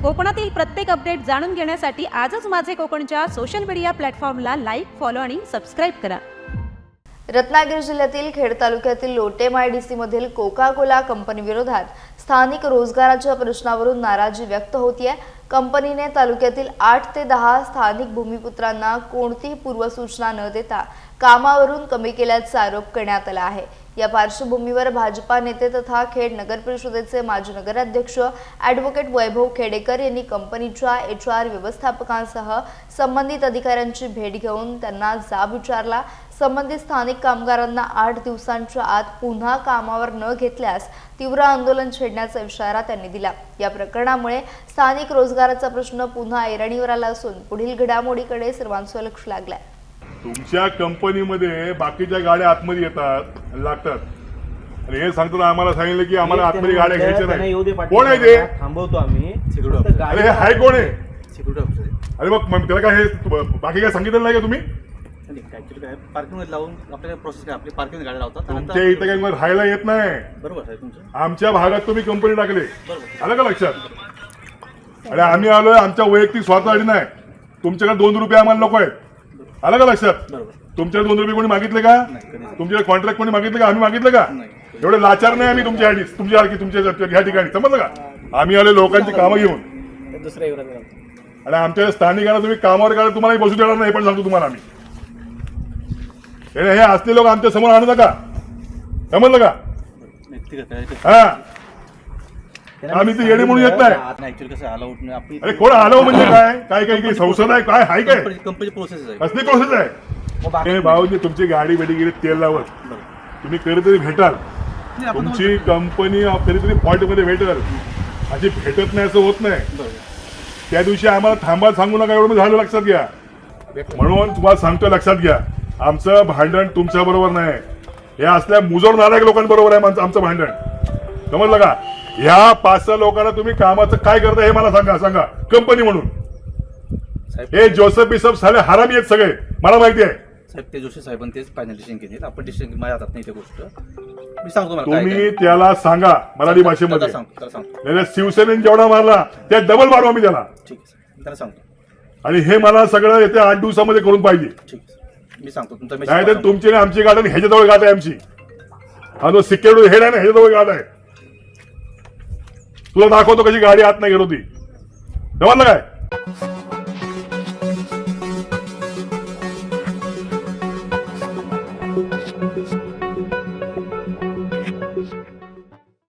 कोकणातील प्रत्येक अपडेट जाणून घेण्यासाठी आजच माझे कोकणच्या सोशल मीडिया प्लॅटफॉर्मला लाईक, फॉलो आणि सबस्क्राईब करा. रत्नागिरी जिल्ह्यातील खेड तालुक्यातील लोटेमाळडीसी मधील कोका कोला कंपनी विरोधात स्थानिक रोजगाराच्या प्रश्नावरून नाराजी व्यक्त होतीये. कंपनीने तालुक्यातील 8 ते 10 स्थानिक भूमिपुत्रांना कोणतीही पूर्वसूचना न देता कामावरून कमी केल्याचा आरोप करण्यात आला आहे. या पार्श्वभूमीवर भाजपा नेते तथा खेड नगर परिषदेचे माजी नगराध्यक्ष ॲडव्होकेट वैभव खेडेकर यांनी कंपनीच्या HR व्यवस्थापकांसह संबंधित अधिकाऱ्यांची भेट घेऊन त्यांना जाब विचारला. संबंधित स्थानिक कामगारांना 8 दिवसांच्या आत पुन्हा कामावर न घेतल्यास तीव्र आंदोलन छेडण्याचा इशारा त्यांनी दिला. या प्रकरणामुळे स्थानिक रोजगाराचा प्रश्न पुन्हा ऐरणीवर आला असून पुढील घडामोडीकडे सर्वांचं लक्ष लागलंय. तुमच्या कंपनीमध्ये बाकीच्या गाड्या आतमध्ये येतात लागतात आणि हे सांगतात आम्हाला सांगितलं की आम्हाला आतमध्ये गाड्या घ्यायच्या नाही. कोण आहे ते? थांबवतो आम्ही. अरे हे हाय कोण आहे? Security officer. अरे मग त्याला काय हे बाकी काय सांगितलं नाही का तुम्ही? काय पार्किंग लावून आपल्याला प्रोसेस काय आपली पार्किंग गाड्या लावतात. तुमच्या इथं काही मग राहायला येत नाही. बरोबर आहे तुमचं. आमच्या भागात तुम्ही कंपनी टाकले बरोबर. आलं का लक्षात? अरे आम्ही आलोय आमच्या वैयक्तिक स्वार्थासाठी नाही. तुमच्याकडे 2 रुपये आम्हाला नको आहेत. आलं का लक्षात? बरोबर. तुमच्याकडे 2 रुपये कोणी मागितले का? तुमच्याकडे कॉन्ट्रॅक्ट कोणी मागितलं का? आम्ही मागितलं का? एवढे लाचार नाही आम्ही तुमच्यासाठी तुमच्या ह्या ठिकाणी. समजलं का? आम्ही आले लोकांची कामं घेऊन दुसऱ्या आणि आमच्या स्थानिकांना तुम्ही कामावर काढा तुम्हाला बसू देणार नाही. पण सांगतो तुम्हाला आम्ही हे असले लोक आमच्या समोर आणू नका. समजलं का? हा आम्ही ते येणे म्हणून येत नाही. ऍक्च्युअली कसं अलाउड नाही आपण. अरे कोण आलो म्हणजे काय काय काही संसद आहे काय आहे काय? कंपनी प्रोसेस आहे. कसली प्रोसेस आहे? भाऊजी तुमची गाडी बेडी गेली तेल लावत तुम्ही कधीतरी भेटाल. तुमची कंपनी कधीतरी फॉल्ट मध्ये भेटल. अशी भेटत नाही असं होत नाही. त्या दिवशी आम्हाला थांबा सांगू नका एवढं झालं लक्षात घ्या. म्हणून तुम्हाला सांगतोय लक्षात घ्या आमचं भांडण तुमच्या बरोबर नाही. हे असल्या मुजोर नारायक लोकांबरोबर आहे आमचं भांडण. समजलं का? ह्या 5-6 लोकांना तुम्ही कामाचं काय करता हे मला सांगा कंपनी म्हणून. हे जोसेफ बिसफ साले हरामी आहेत सगळे मला माहिती आहे. साहेब ते जोशी साहेबांनी तेच फायनल डिसिजन केली. आपण डिसिजन माझ्या हातात नाही ते गोष्ट. मी सांगतो तुम्हाला तुम्ही त्याला सांगा मराठी भाषेमध्ये. सांगतो शिवसेनेने जेवढा मारला त्या डबल मारू आम्ही त्याला. ठीक आहे त्याला सांगतो. आणि हे मला सगळं येत्या 8 दिवसामध्ये करून पाहिजे. ठीक आहे मी सांगतो तुमचा नाही तर तुमची आमची गाठ आणि ह्याच्याजवळ गाठ आहे आमची. हा जो सिक्युरिटी हेड आहे ना ह्याच्याजवळ गाठ आहे. तुला दाखवतो कशी गाडी आत नाही गेलो ती. जमलं काय?